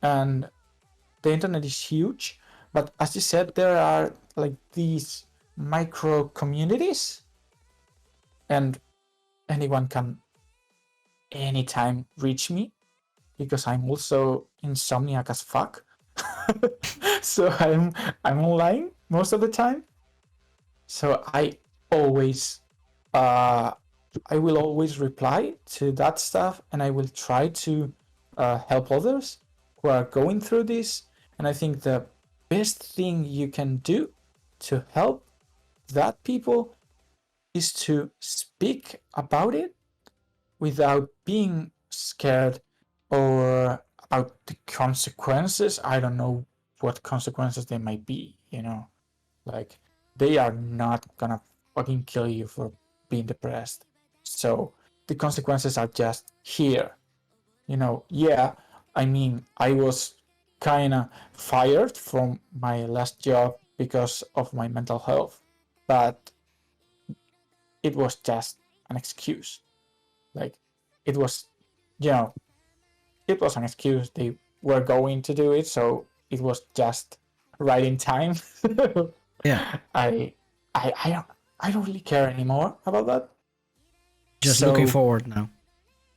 and the internet is huge, but as you said, there are like these micro communities, and anyone can anytime reach me because I'm also insomniac as fuck. So I'm online most of the time. So always uh I will always reply to that stuff, and I will try to help others who are going through this. And I think the best thing you can do to help that people is to speak about it without being scared or about the consequences. I don't know what consequences they might be, like they are not gonna fucking kill you for being depressed. So the consequences are just here. Yeah, I mean, I was kind of fired from my last job because of my mental health, but it was just an excuse. Like, it was, you know, it was an excuse. They were going to do it, so it was just right in time. Yeah. I, I don't really care anymore about that. Just looking So forward now.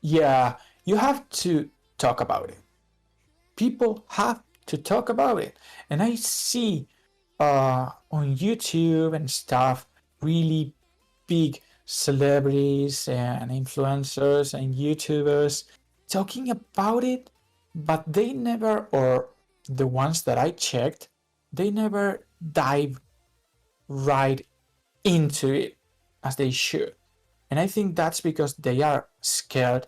yeah, you have to talk about it. People have to talk about it, and I see on YouTube and stuff really big celebrities and influencers and YouTubers talking about it, but they never, or the ones that I checked, they never dive right into it as they should. And I think that's because they are scared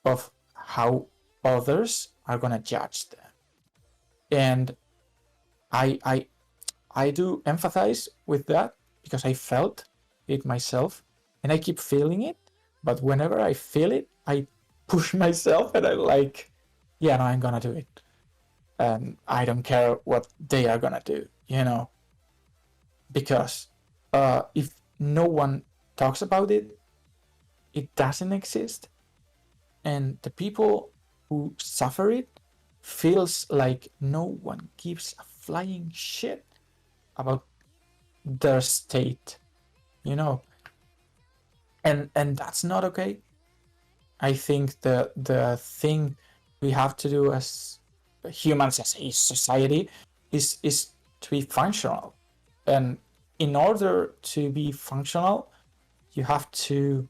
of how others are gonna judge them. And I I I do empathize with that because I felt it myself, and I keep feeling it. But whenever I feel it, I push myself, and I'm like, yeah, no, I'm gonna do it. And I don't care what they are gonna do, because if no one talks about it, it doesn't exist, and the people who suffer it feels like no one gives a flying shit about their state, you know and that's not okay. I think the thing we have to do as humans, as a society, is to be functional. And in order to be functional, you have to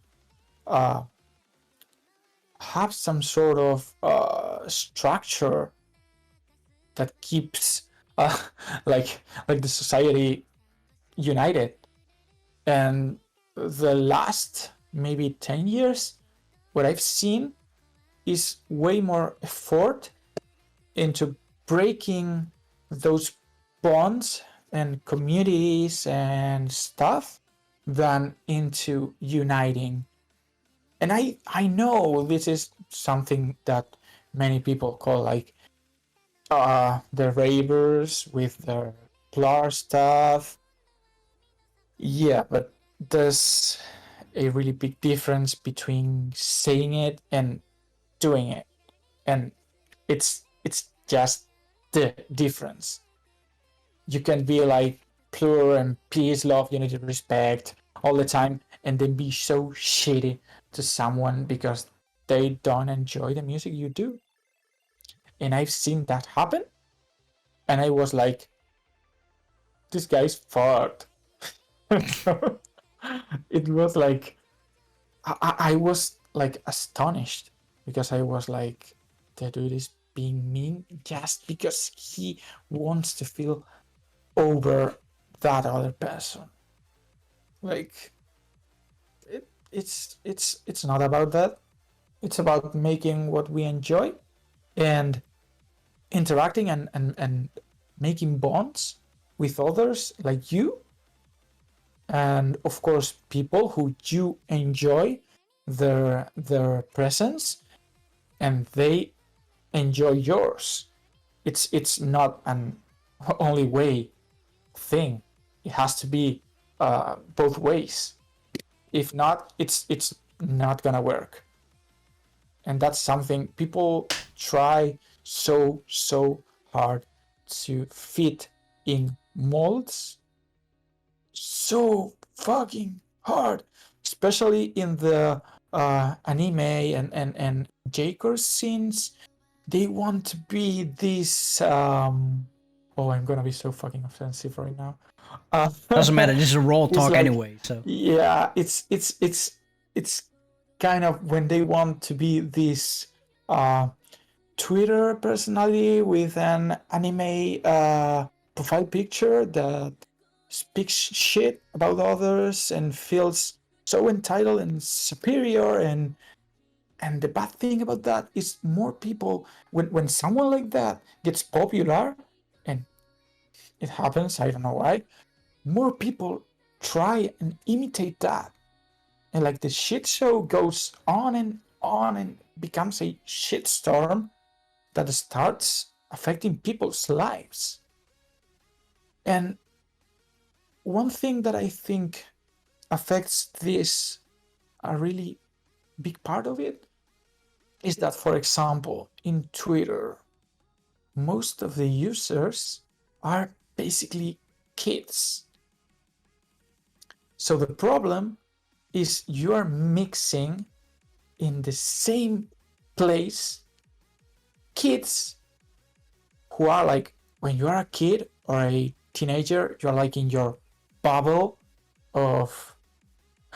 uh, have some sort of structure that keeps uh, like the society united. And the last maybe 10 years, what I've seen is way more effort into breaking those bonds and communities and stuff than into uniting. And I know this is something that many people call like the ravers with their plar stuff. Yeah, but there's a really big difference between saying it and doing it. And it's just the difference. You can be like pure and peace, love, unity, respect all the time, and then be so shitty to someone because they don't enjoy the music you do. And I've seen that happen, and I was like, this guy's fucked. It was like I was like astonished because I was like, the dude is being mean just because he wants to feel over that other person. Like it's not about that. It's about making what we enjoy and interacting and making bonds with others like you, and of course people who you enjoy their presence and they enjoy yours. It's not an only way thing. It has to be both ways. If not, it's not gonna work. And that's something people try so hard to fit in molds, so fucking hard, especially in the anime and J-Core scenes. They want to be this oh, I'm gonna be so fucking offensive right now. Doesn't matter. This is a raw It's talk like, anyway. So yeah, it's kind of when they want to be this Twitter personality with an anime profile picture that speaks shit about others and feels so entitled and superior. And the bad thing about that is more people, when someone like that gets popular, and it happens, I don't know why, more people try and imitate that. And like the shit show goes on and becomes a shitstorm that starts affecting people's lives. And one thing that I think affects this, a really big part of it, is that, for example, in Twitter, most of the users are basically kids. So the problem is you are mixing in the same place kids who are like, when you are a kid or a teenager, you're like in your bubble of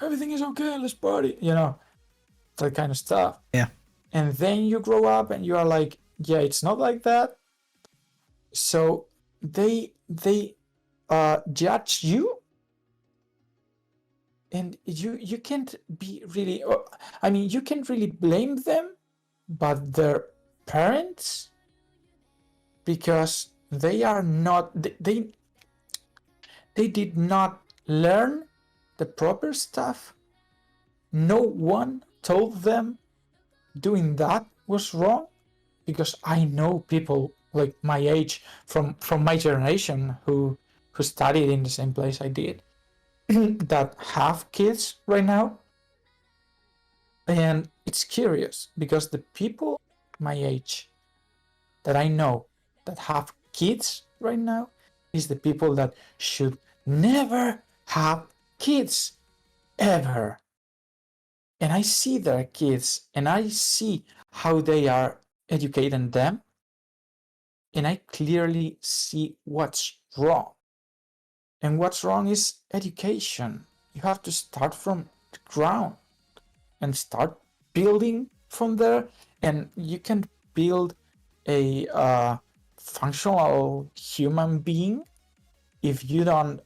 everything is okay, let's party, that kind of stuff. yeah. And then you grow up and you are like, yeah, it's not like that. So they judge you, and you can't be really, I mean, you can't really blame them, but their parents, because they are not, they did not learn the proper stuff. No one told them doing that was wrong, because I know people like my age, from my generation, who studied in the same place I did, that have kids right now. And it's curious because the people my age that I know that have kids right now is the people that should never have kids ever. And I see their kids and I see how they are educating them, and I clearly see what's wrong. And what's wrong is education. You have to start from the ground and start building from there. And you can build a functional human being if you don't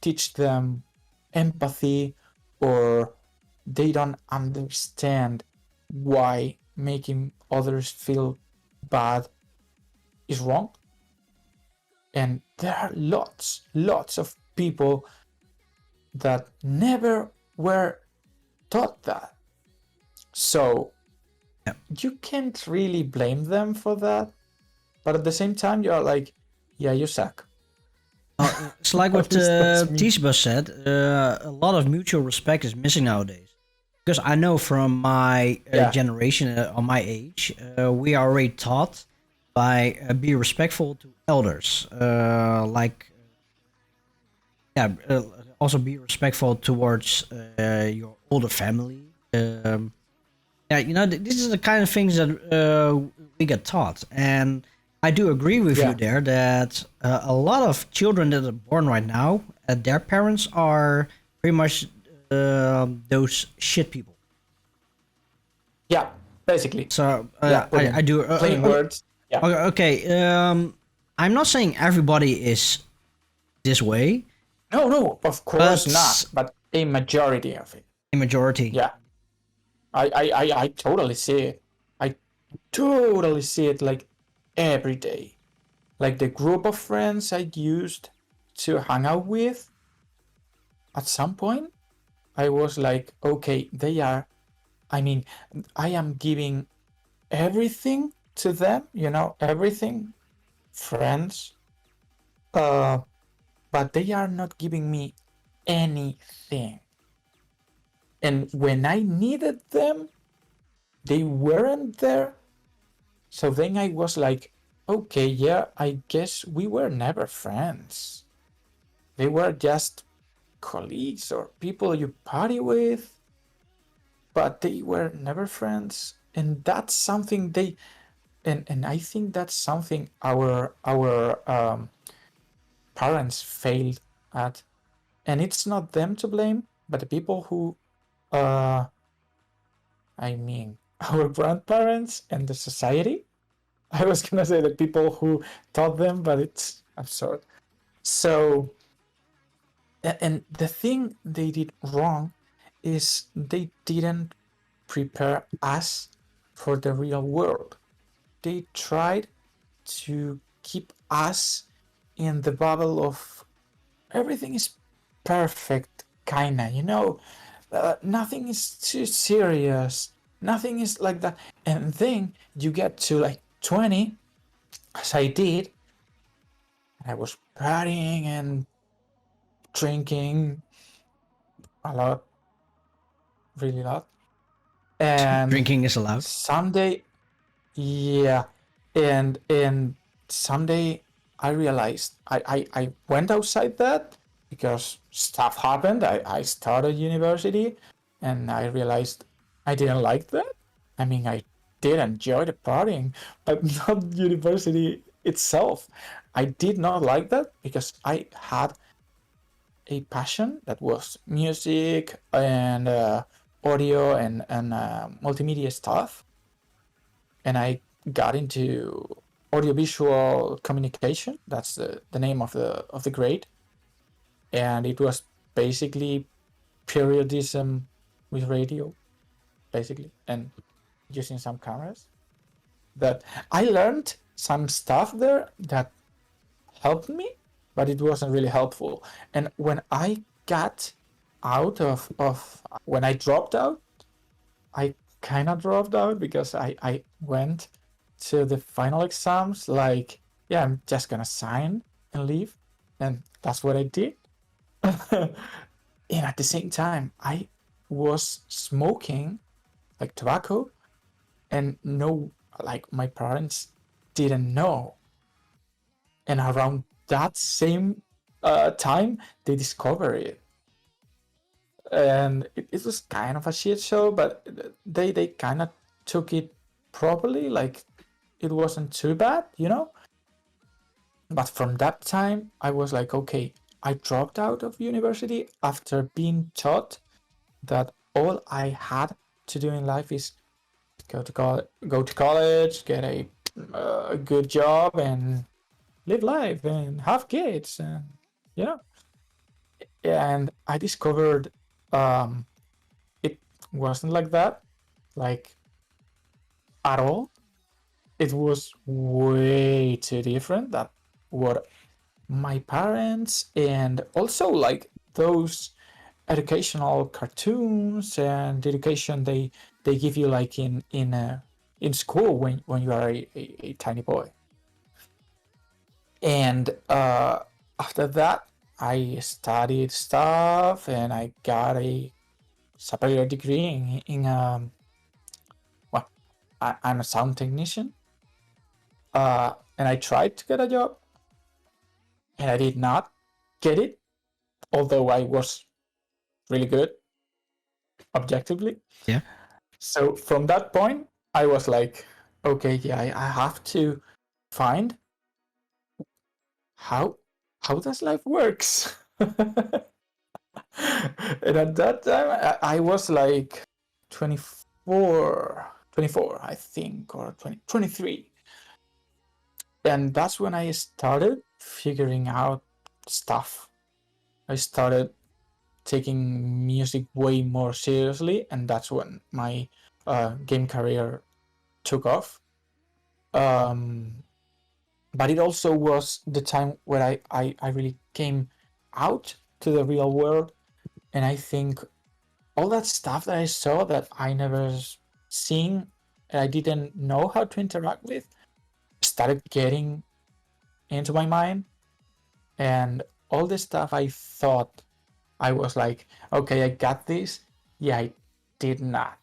teach them empathy, or they don't understand why making others feel bad is wrong. And there are lots of people that never were taught that. So Yeah. you can't really blame them for that. But at the same time, you're like, yeah, you suck. It's like what At least that's me. Tisba said. A lot of mutual respect is missing nowadays. Because I know from my Yeah. generation, on my age, we are already taught by be respectful to elders. Also be respectful towards your older family. Yeah, this is the kind of things that we get taught, and I do agree with Yeah. you there that a lot of children that are born right now, their parents are pretty much those shit people. Yeah. Basically. So Yeah. I do. Plain words. Yeah. Okay. I'm not saying everybody is this way, No, of course not. but But a majority of it. a majority. Yeah. I totally see it. I totally see it, like, every day. Like the group of friends I used to hang out with, at some point, I was like, okay, they are, I mean, I am giving everything to them, everything, friends, uh, but they are not giving me anything. And when I needed them, they weren't there. So then I was like, okay, yeah, I guess we were never friends. They were just colleagues or people you party with, but they were never friends. And that's something they and I think that's something our parents failed at. And it's not them to blame, but the people who uh I mean our grandparents and the society. I was gonna say the people who taught them, but it's absurd. So and the thing they did wrong is they didn't prepare us for the real world. They tried to keep us in the bubble of everything is perfect, kinda, nothing is too serious, nothing is like that. And then you get to like 20, as I did, and I was partying and drinking a lot, really a lot. And Drinking is allowed. someday, yeah, and someday I realized I went outside that because stuff happened. I started university, and I realized I didn't like that. I mean, I did enjoy the partying, but not university itself. I did not like that because I had a passion that was music and audio and multimedia stuff, and I got into audiovisual communication. That's the name of the grade, and it was basically periodism with radio, basically, and using some cameras. That I learned some stuff there that helped me, but it wasn't really helpful. And when I got out of when I dropped out, I kind of dropped out because I went to the final exams like, yeah, I'm just gonna sign and leave. And that's what I did. And at the same time, I was smoking like tobacco, and no, like my parents didn't know. And around that same time, they discovered it. And it was kind of a shit show, but they kind of took it properly, like it wasn't too bad. But from that time I was like, okay, I dropped out of university after being taught that all I had to do in life is go to college, get a good job, and live life and have kids, and you know and I discovered um it wasn't like that, like at all. It was way too different than what my parents and also like those educational cartoons and education they give you like in school when you are a tiny boy. And after that I studied stuff and I got a superior degree in well, I'm a sound technician. And I tried to get a job, and I did not get it, although I was really good objectively. Yeah. So from that point, I was like, okay, yeah, I have to find how how does life works. And at that time, I was like 24, I think, or 23. And that's when I started figuring out stuff. I started taking music way more seriously, and that's when my game career took off. Um, but it also was the time where I really came out to the real world, and I think all that stuff that I saw that I never seen and I didn't know how to interact with started getting into my mind, and all the stuff I thought I was like, okay, I got this. Yeah, I did not.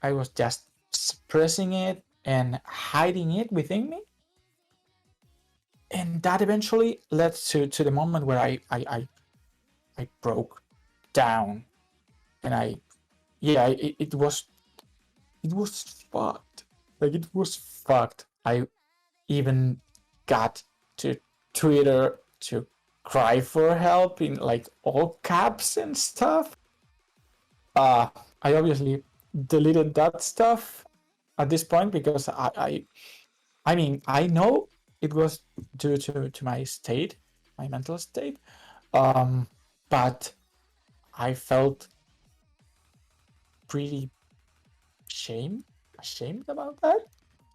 I was just suppressing it and hiding it within me. And that eventually led to the moment where I broke down, and it was fucked. Like, it was fucked. I even got to Twitter to cry for help in like all caps and stuff. I obviously deleted that stuff at this point because I mean, I know it was due to my state, my mental state, but I felt pretty ashamed about that.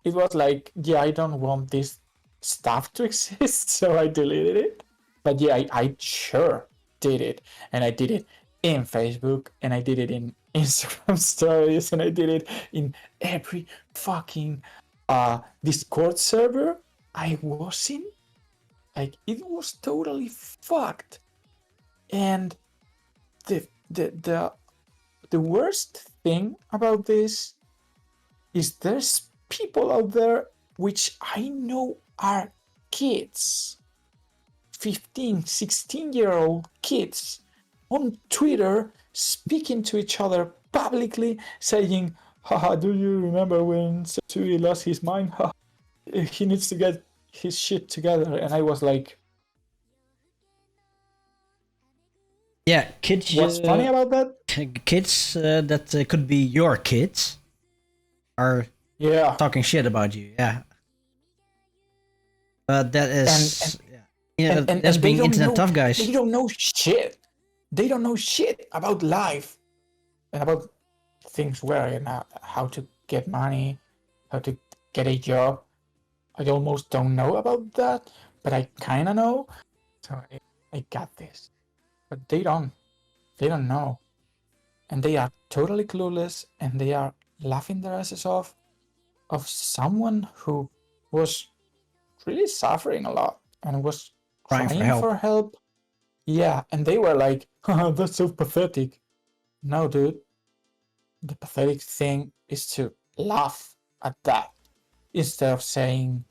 It was like, yeah, I don't want this stuff to exist, so I deleted it. But yeah, I sure did it, and I did it in Facebook, and I did it in Instagram stories, and I did it in every fucking Discord server I was in. Like, it was totally fucked. And the the the the worst thing about this is there's people out there which I know are kids, 15, 16-year-old kids on Twitter speaking to each other publicly saying, haha, do you remember when SOTUI lost his mind? He needs to get his shit together. And I was like, Yeah, kids. what's funny about that? Kids that could be your kids are Yeah. talking shit about you. Yeah, but that is that's And they being don't internet know, tough they guys. don't know shit. They don't know shit about life and about things where and how to get money, how to get a job. I almost don't know about that, but I kind of know. So I got this. But they don't know. And they are totally clueless, and they are laughing their asses off of someone who was really suffering a lot and was Crying for crying help. for help. Yeah, and they were like, haha, that's so pathetic. No, dude, the pathetic thing is to laugh at that instead of saying,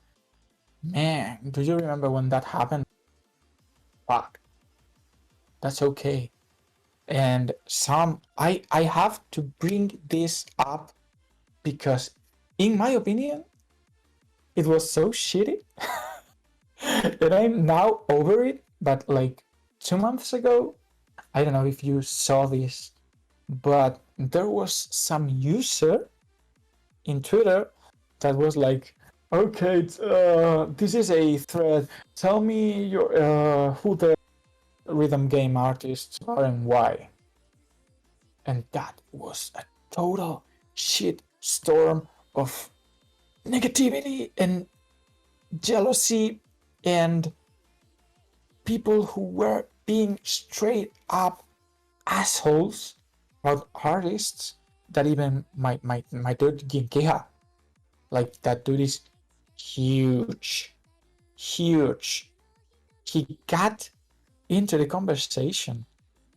man, do you remember when that happened? Fuck, that's okay. And I have to bring this up because, in my opinion, it was so shitty. And I'm now over it. But like 2 months ago, I don't know if you saw this, but there was some user in Twitter that was like, okay, this is a thread. Tell me who the rhythm game artists are and why. And that was a total shit storm of negativity and jealousy and people who were being straight up assholes about artists that even my dude Ginkeha, like, that dude is huge. He got into the conversation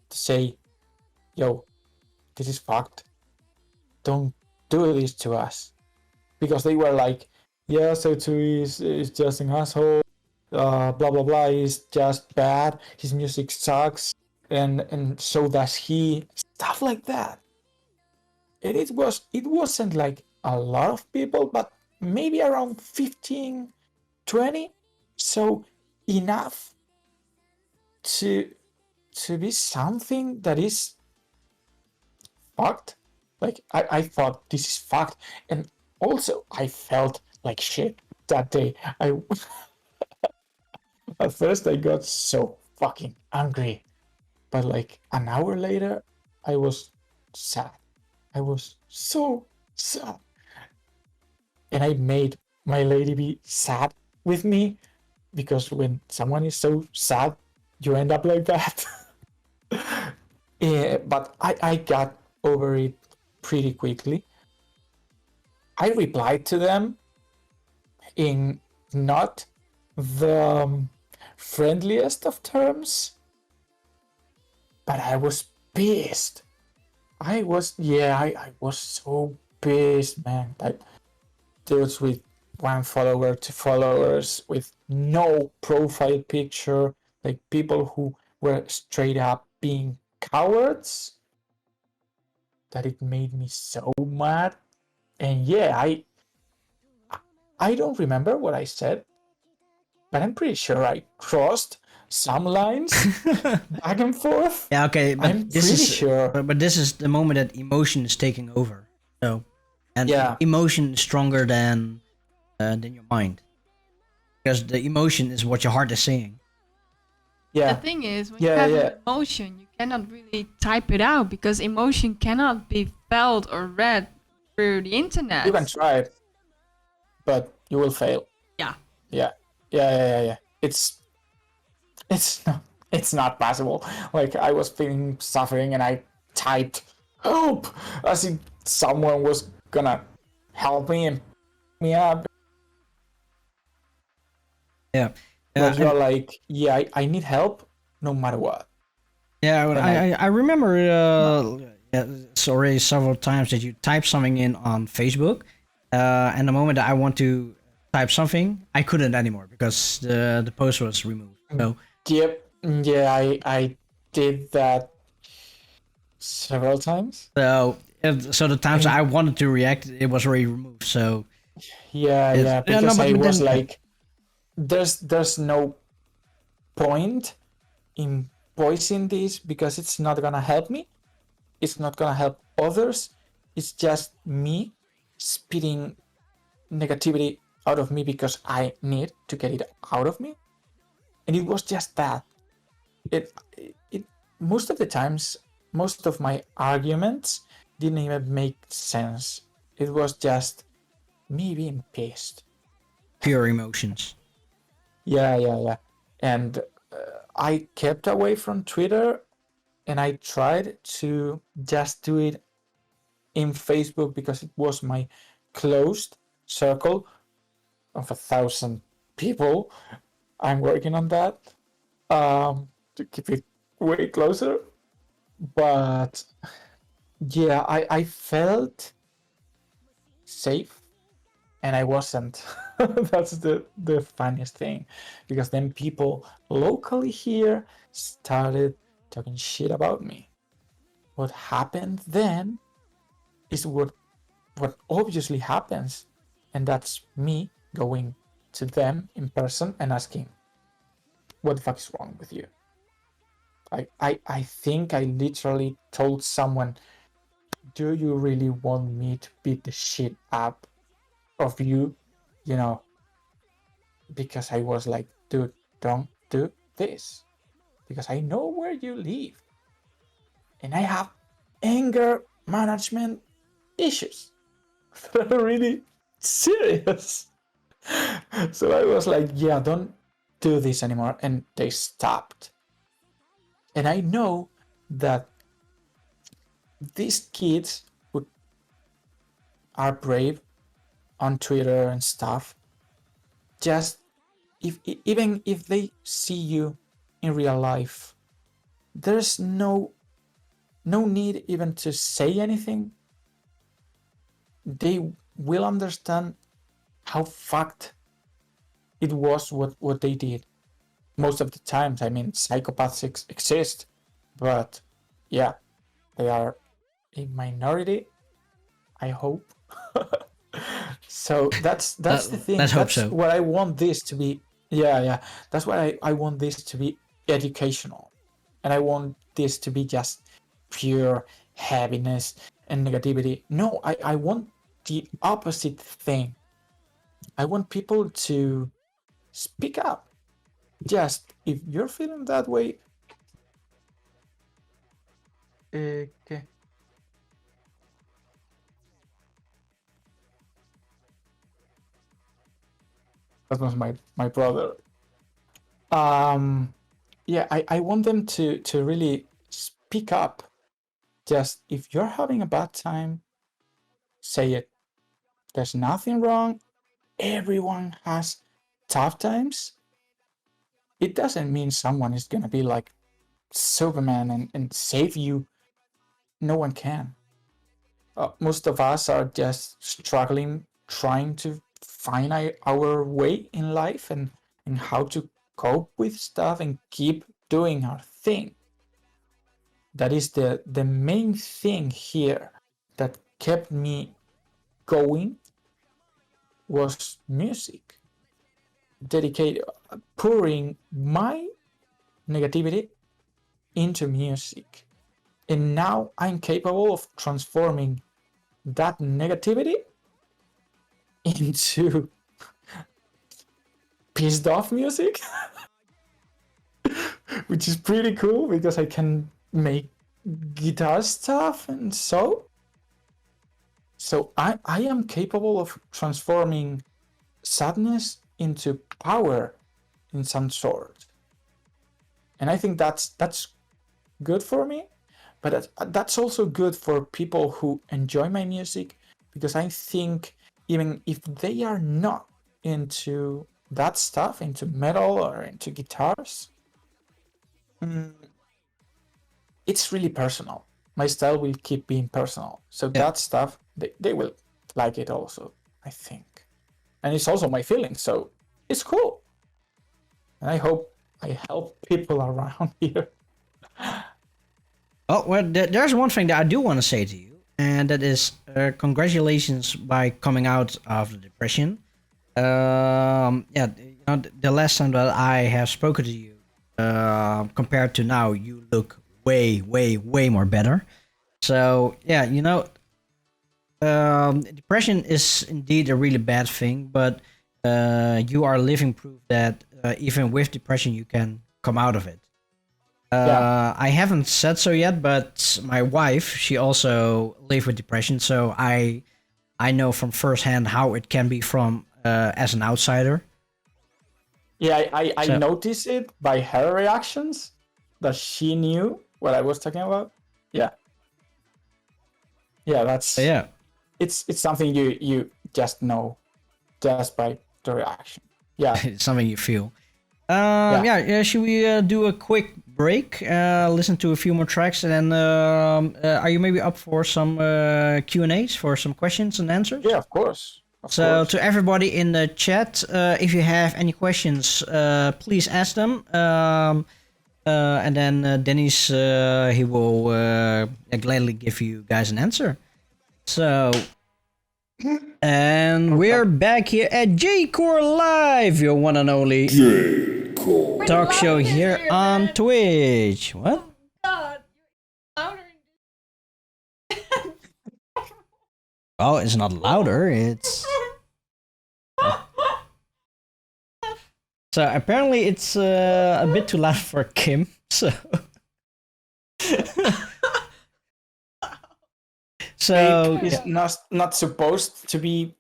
to say, yo, this is fucked. Don't do this to us. Because they were like, yeah, SOTUI is just an asshole. Blah blah blah is just bad. His music sucks, and so does he. Stuff like that. And it wasn't like a lot of people, but maybe around 15, 20. So enough to be something that is fucked. Like, I thought this is fucked, and also I felt like shit that day. I At first I got so fucking angry, but like an hour later, I was sad. I was so sad, and I made my lady be sad with me because when someone is so sad, you end up like that. Yeah, but I got over it pretty quickly. I replied to them in not the friendliest of terms, but I was pissed. I was so pissed, man. dudes with 1 follower, 2 followers, with no profile picture, like people who were straight up being cowards, that it made me so mad. And yeah, I don't remember what I said, but I'm pretty sure I crossed some lines back and forth. Yeah, okay, I'm but this pretty is sure. but this is the moment that emotion is taking over. So, and Yeah, emotion is stronger than your mind, because the emotion is what your heart is saying. The yeah, thing is, when you yeah, have yeah. an emotion, you cannot really type it out because emotion cannot be felt or read through the internet. You can try it, but you will fail. Yeah. Yeah, yeah. It's not, it's not possible. Like, I was feeling suffering and I typed help as if someone was gonna help me and pick me up. Yeah, But and you're like, yeah, I need help no matter what. yeah, And I remember yeah, it's already several times that you type something in on Facebook, and the moment that I want to type something, I couldn't anymore because the post was removed. So yep, yeah, I did that several times. so the times And I wanted to react, it was already removed. So it's yeah, yeah, no, because I but was then like, there's no point in voicing this because it's not gonna help me. It's not gonna help others. It's just me spitting negativity out of me because I need to get it out of me. And it was just that. It it most of the times, most of my arguments didn't even make sense. It was just me being pissed. pure emotions. Yeah. And I kept away from Twitter and I tried to just do it in Facebook because it was my closed circle of 1,000 people. I'm working on that to keep it way closer. But yeah, I felt safe and I wasn't. That's the funniest thing, because then people locally here started talking shit about me. What happened then is what obviously happens, and that's me going to them in person and asking, what the fuck is wrong with you? I think I literally told someone, do you really want me to beat the shit up of you? You know, because I was like, dude, don't do this. Because I know where you live. And I have anger management issues that are really serious. So I was like, yeah, don't do this anymore. And they stopped. And I know that these kids who are brave on Twitter and stuff, just even if they see you in real life, there's no need even to say anything. They will understand how fucked it was what they did. Most of the times, I mean, psychopaths exist, but yeah, they are a minority, I hope. So that's the thing. Let's hope That's so. what I want this to be. Yeah. That's why I want this to be educational. And I want this to be just pure heaviness and negativity. No, I want the opposite thing. I want people to speak up. Just if you're feeling that way, okay. That was my brother. Yeah, I want them to really speak up. Just if you're having a bad time, say it. There's nothing wrong. Everyone has tough times. It doesn't mean someone is gonna be like Superman and save you. No one can. Most of us are just struggling trying to find our way in life and how to cope with stuff and keep doing our thing. That is the main thing here that kept me going, was music. Dedicated, pouring my negativity into music. And now I'm capable of transforming that negativity into pissed off music, which is pretty cool because I can make guitar stuff. And so I am capable of transforming sadness into power in some sort. And I think that's good for me, but that's also good for people who enjoy my music, because I think even if they are not into that stuff, into metal or into guitars, it's really personal. My style will keep being personal. So that stuff, they will like it also, I think. And it's also my feeling, so it's cool. And I hope I help people around here. Oh, well, there's one thing that I do want to say to you, and that is congratulations by coming out of the depression. The last time that I have spoken to you, compared to now, you look way, way, way more better. So, depression is indeed a really bad thing, but you are living proof that even with depression, you can come out of it. I haven't said so yet, but my wife, she also lived with depression, so I know from firsthand how it can be from as an outsider. Yeah, I noticed it by her reactions that she knew what I was talking about. Yeah, that's It's something you just know just by the reaction. Yeah, it's something you feel. Should we do a quick break, listen to a few more tracks, and then are you maybe up for some Q&As, for some questions and answers? Yeah, of course. To everybody in the chat, if you have any questions, please ask them. And then Dennis, he will gladly give you guys an answer. So... And we're back here at J-Core Live, your one and only J-Core talk show here on Twitch. What? God, louder. Well, it's not louder, it's... So apparently it's a bit too loud for Kim, so... So it's not supposed to be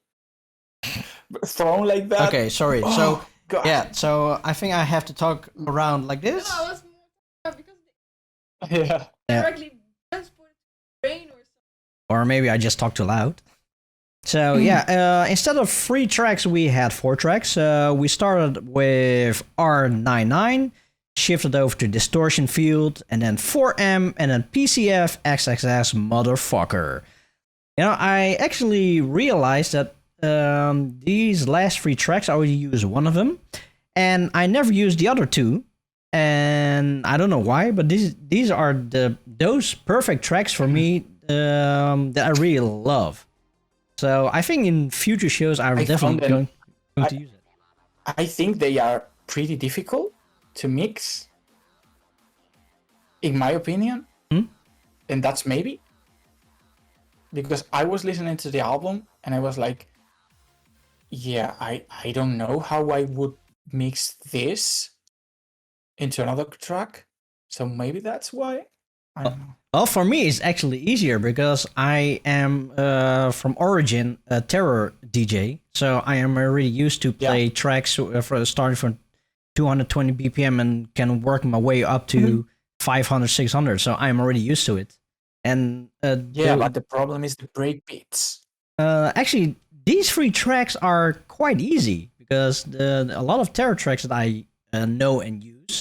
thrown like that. Okay, sorry. Oh, God. So I think I have to talk around like this. No, I was more because Yeah. directly transported to brain or something. Or maybe I just talk too loud. So instead of 3 tracks, we had 4 tracks. We started with R99, shifted over to Distortion Field, and then 4M, and then PCF XXX Motherfucker. I actually realized that these last 3 tracks, I already used one of them, and I never used the other 2. And I don't know why, but these are those perfect tracks for me that I really love. So I think in future shows, I'm definitely going to use it. I think they are pretty difficult to mix, in my opinion. And that's maybe because I was listening to the album and I was like, yeah, I don't know how I would mix this into another track. So maybe that's why. I don't know. Well, for me, it's actually easier because I am from origin a terror DJ. So I am already used to play tracks starting from 220 BPM and can work my way up to 500, 600. So I'm already used to it. And but the problem is the break beats. Actually, these 3 tracks are quite easy because a lot of terror tracks that I know and use